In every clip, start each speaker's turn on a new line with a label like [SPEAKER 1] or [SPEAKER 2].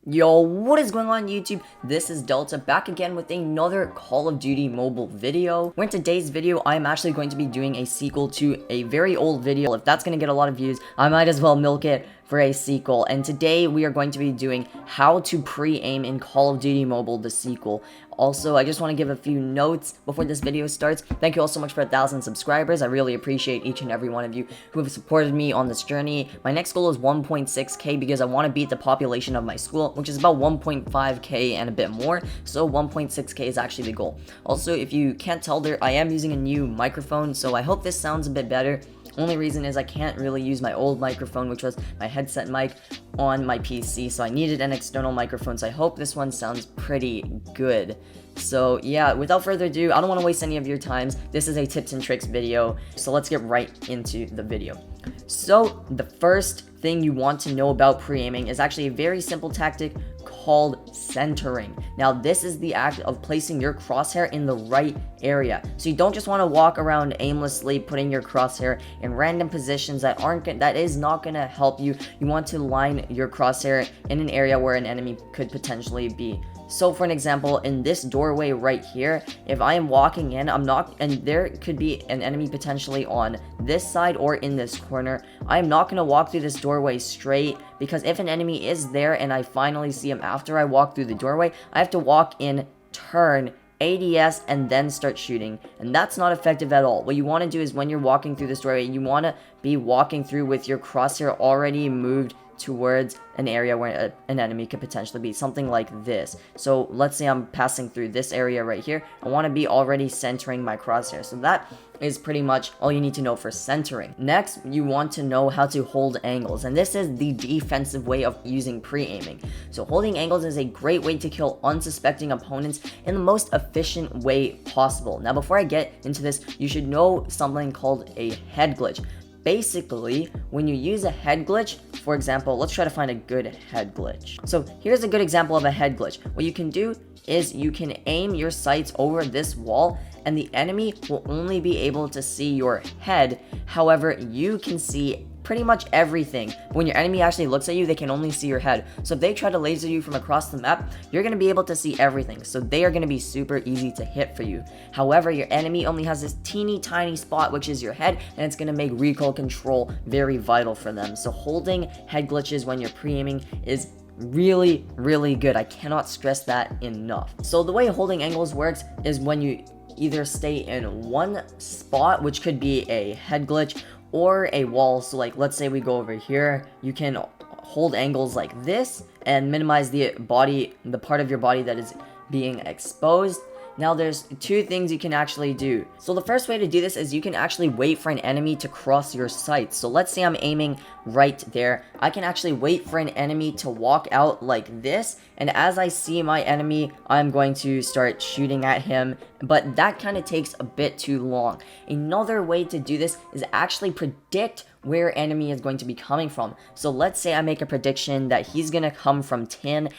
[SPEAKER 1] Yo, what is going on YouTube? This is Delta back again with another Call of Duty Mobile video. Where in today's video, I am actually going to be doing a sequel to a very old video. If that's going to get a lot of views, I might as well milk it for a sequel. And today we are going to be doing how to pre-aim in Call of Duty Mobile, the sequel. Also, I just want to give a few notes before this video starts. Thank you all so much for 1,000 subscribers. I really appreciate each and every one of you who have supported me on this journey. My next goal is 1.6k because I want to beat the population of my school, which is about 1.5k and a bit more. So 1.6k is actually the goal. Also, if you can't tell, I am using a new microphone, so I hope this sounds a bit better. Only reason is I can't really use my old microphone, which was my headset mic, on my PC, so I needed an external microphone, so I hope this one sounds pretty good. So yeah, without further ado, I don't want to waste any of your times. This is a tips and tricks video, so let's get right into the video. So the first thing you want to know about pre-aiming is actually a very simple tactic called centering. Now this is the act of placing your crosshair in the right area. So you don't just want to walk around aimlessly putting your crosshair in random positions that is not going to help you. You want to line your crosshair in an area where an enemy could potentially be. So for an example, in this doorway right here, if I am walking in, and there could be an enemy potentially on this side or in this corner, I'm not going to walk through this doorway straight, because if an enemy is there and I finally see him after I walk through the doorway, I have to walk in, turn, ADS, and then start shooting, and that's not effective at all. What you want to do is when you're walking through this doorway, you want to be walking through with your crosshair already moved towards an area where an enemy could potentially be, something like this. So let's say I'm passing through this area right here. I want to be already centering my crosshair. So that is pretty much all you need to know for centering. Next, you want to know how to hold angles, and this is the defensive way of using pre-aiming. So holding angles is a great way to kill unsuspecting opponents in the most efficient way possible. Now before I get into this, you should know something called a head glitch. Basically, when you use a head glitch, for example, let's try to find a good head glitch. So here's a good example of a head glitch. What you can do is you can aim your sights over this wall, and the enemy will only be able to see your head. However, you can see pretty much everything. But when your enemy actually looks at you, they can only see your head. So if they try to laser you from across the map, you're going to be able to see everything. So they are going to be super easy to hit for you. However, your enemy only has this teeny tiny spot, which is your head, and it's going to make recoil control very vital for them. So holding head glitches when you're pre-aiming is really, really good. I cannot stress that enough. So the way holding angles works is when you either stay in one spot, which could be a head glitch, or a wall. So like, let's say we go over here, you can hold angles like this and minimize the part of your body that is being exposed. Now there's two things you can actually do. So the first way to do this is you can actually wait for an enemy to cross your sights. So let's say I'm aiming right there. I can actually wait for an enemy to walk out like this, and as I see my enemy, I'm going to start shooting at him, but that kind of takes a bit too long. Another way to do this is actually predict where enemy is going to be coming from. So let's say I make a prediction that he's going to come from 10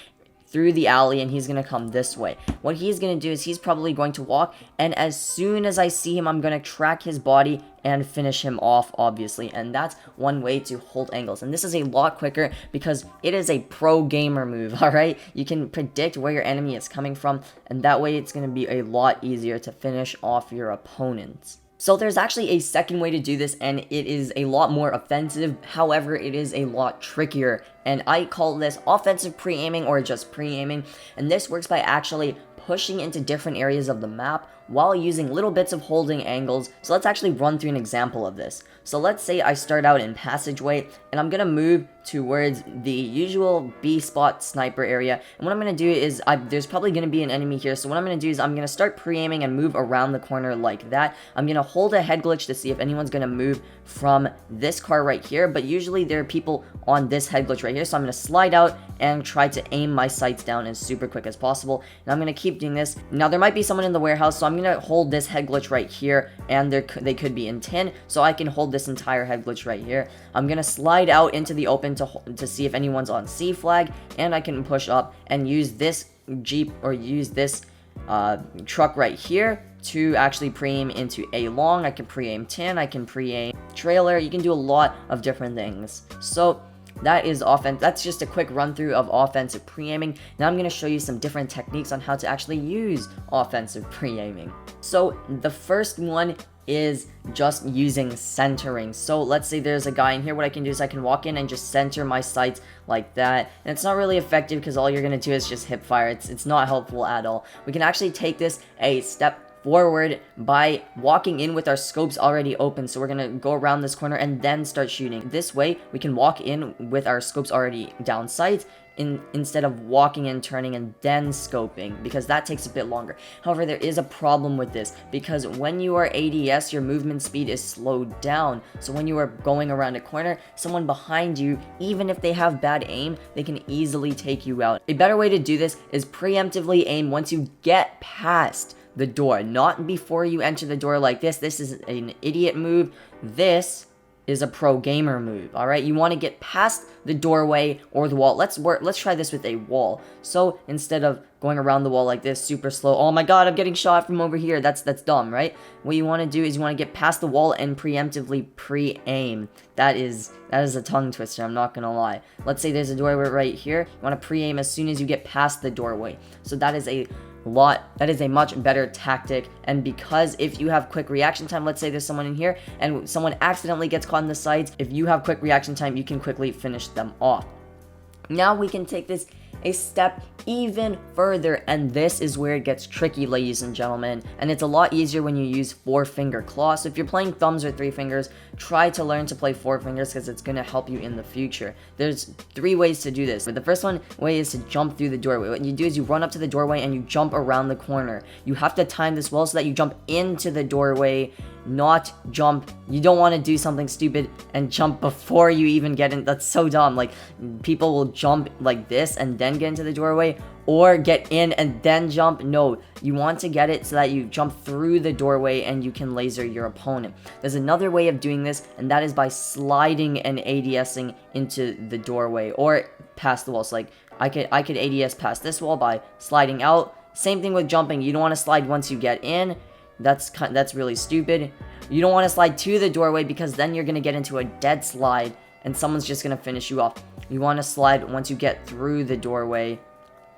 [SPEAKER 1] through the alley and he's going to come this way. What he's going to do is he's probably going to walk, and as soon as I see him, I'm going to track his body and finish him off, obviously. And that's one way to hold angles, and this is a lot quicker because it is a pro gamer move. All right, you can predict where your enemy is coming from, and that way it's going to be a lot easier to finish off your opponents. So there's actually a second way to do this, and it is a lot more offensive. However, it is a lot trickier, and I call this offensive pre-aiming or just pre-aiming. And this works by actually pushing into different areas of the map while using little bits of holding angles. So let's actually run through an example of this. So let's say I start out in passageway, and I'm gonna move towards the usual B spot sniper area. And what I'm gonna do is, there's probably gonna be an enemy here. So what I'm gonna do is I'm gonna start pre-aiming and move around the corner like that. I'm gonna hold a head glitch to see if anyone's gonna move from this car right here. But usually there are people on this head glitch right here. So I'm gonna slide out and try to aim my sights down as super quick as possible. And I'm gonna keep doing this. Now there might be someone in the warehouse, so I'm gonna hold this head glitch right here, and they could be in 10, so I can hold this entire head glitch right here. I'm gonna slide out into the open to see if anyone's on C flag, and I can push up and use this Jeep or use this truck right here to actually pre-aim into A long. I can pre-aim 10, I can pre-aim trailer. You can do a lot of different things. So that is offense. That's just a quick run through of offensive pre-aiming. Now I'm going to show you some different techniques on how to actually use offensive pre-aiming. So the first one is just using centering. So let's say there's a guy in here. What I can do is I can walk in and just center my sights like that, and it's not really effective because all you're gonna do is just hip fire. It's not helpful at all. We can actually take this a step forward by walking in with our scopes already open. So we're gonna go around this corner and then start shooting. This way we can walk in with our scopes already down sights instead of walking and turning and then scoping, because that takes a bit longer. However, there is a problem with this, because when you are ADS, your movement speed is slowed down. So when you are going around a corner, someone behind you, even if they have bad aim, they can easily take you out. A better way to do this is preemptively aim once you get past the door, not before you enter the door like this. This is an idiot move. This is a pro gamer move. All right, you want to get past the doorway or the wall. Let's try this with a wall. So instead of going around the wall like this super slow, oh my god, I'm getting shot from over here, that's dumb, right? What you want to do is you want to get past the wall and preemptively pre-aim. That is a tongue twister, I'm not gonna lie. Let's say there's a doorway right here. You want to pre-aim as soon as you get past the doorway. So that is a much better tactic. And because if you have quick reaction time, let's say there's someone in here and someone accidentally gets caught in the sights, if you have quick reaction time, you can quickly finish them off. Now we can take this a step even further, and this is where it gets tricky, ladies and gentlemen, and it's a lot easier when you use 4-finger claw. So if you're playing thumbs or 3 fingers, try to learn to play 4 fingers because it's going to help you in the future. There's 3 ways to do this. The first way is to jump through the doorway. What you do is you run up to the doorway and you jump around the corner. You have to time this well so that you jump into the doorway, not jump. You don't want to do something stupid and jump before you even get in. That's so dumb. Like, people will jump like this and then get into the doorway, or get in and then jump. No, you want to get it so that you jump through the doorway and you can laser your opponent. There's another way of doing this, and that is by sliding and ADSing into the doorway or past the wall. So like I could ADS past this wall by sliding out. Same thing with jumping. You don't want to slide once you get in. That's really stupid. You don't want to slide to the doorway because then you're going to get into a dead slide and someone's just going to finish you off. You want to slide once you get through the doorway,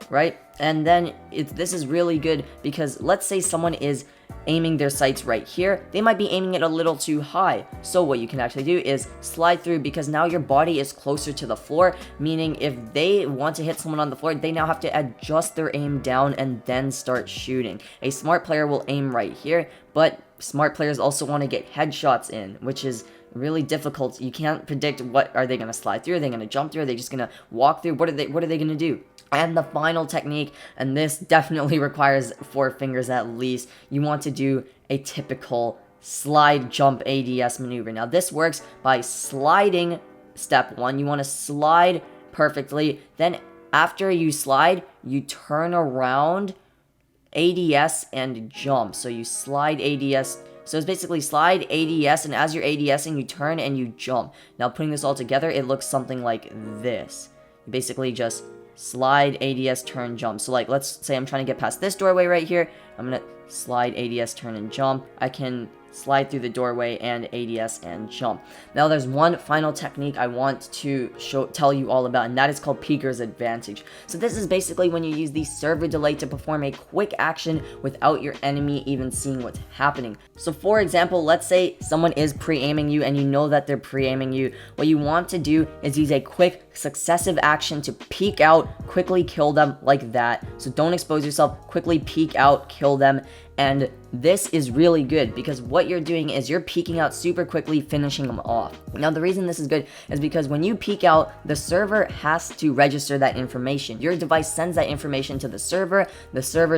[SPEAKER 1] right? And then this is really good because let's say someone is aiming their sights right here. They might be aiming it a little too high. So what you can actually do is slide through, because now your body is closer to the floor, meaning if they want to hit someone on the floor, they now have to adjust their aim down and then start shooting. A smart player will aim right here, but smart players also want to get headshots in, which is really difficult. You can't predict what are they going to slide through. Are they going to jump through? Are they just going to walk through? What are they going to do? And the final technique, and this definitely requires 4 fingers at least, you want to do a typical slide jump ADS maneuver. Now this works by sliding. Step 1, you want to slide perfectly. Then after you slide, you turn around, ADS, and jump. So you slide ADS. So it's basically slide, ADS, and as you're ADSing, you turn and you jump. Now putting this all together, it looks something like this. You basically just slide, ADS, turn, jump. So like, let's say I'm trying to get past this doorway right here. I'm gonna slide, ADS, turn, and jump. I can slide through the doorway and ADS and jump. Now there's one final technique I want to tell you all about, and that is called Peeker's Advantage. So this is basically when you use the server delay to perform a quick action without your enemy even seeing what's happening. So for example, let's say someone is pre-aiming you and you know that they're pre-aiming you. What you want to do is use a quick successive action to peek out, quickly kill them like that. So don't expose yourself, quickly peek out, kill them. And this is really good because what you're doing is you're peeking out super quickly, finishing them off. Now the reason this is good is because when you peek out, the server has to register that information. Your device sends that information to the server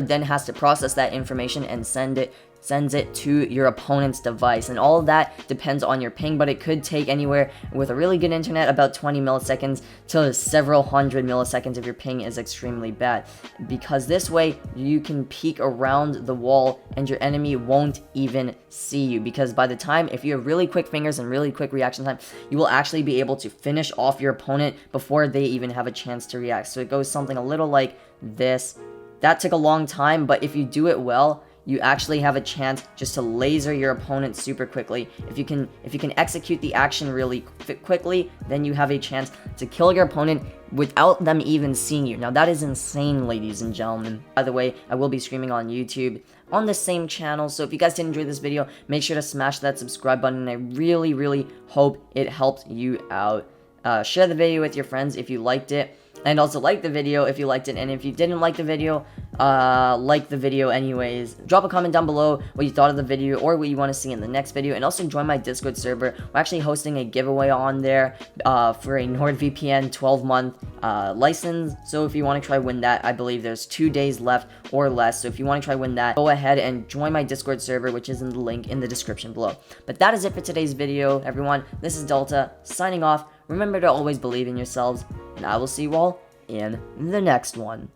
[SPEAKER 1] then has to process that information and sends it to your opponent's device, and all of that depends on your ping, but it could take anywhere with a really good internet about 20 milliseconds to several hundred milliseconds if your ping is extremely bad, because this way you can peek around the wall and your enemy won't even see you, because by the time, if you have really quick fingers and really quick reaction time, you will actually be able to finish off your opponent before they even have a chance to react. So it goes something a little like this. That took a long time, but if you do it well, you actually have a chance just to laser your opponent super quickly. If you can execute the action really quickly, then you have a chance to kill your opponent without them even seeing you. Now that is insane, ladies and gentlemen. By the way, I will be streaming on YouTube on the same channel, so if you guys did enjoy this video, make sure to smash that subscribe button, and I really hope it helped you out. Share the video with your friends if you liked it, and also like the video if you liked it, and if you didn't like the video, like the video anyways. Drop a comment down below what you thought of the video or what you want to see in the next video, and also join my Discord server. We're actually hosting a giveaway on there for a NordVPN 12-month license, so if you want to try win that, I believe there's 2 days left or less, so if you want to try win that, go ahead and join my Discord server, which is in the link in the description below. But that is it for today's video, everyone. This is Delta, signing off. Remember to always believe in yourselves, and I will see you all in the next one.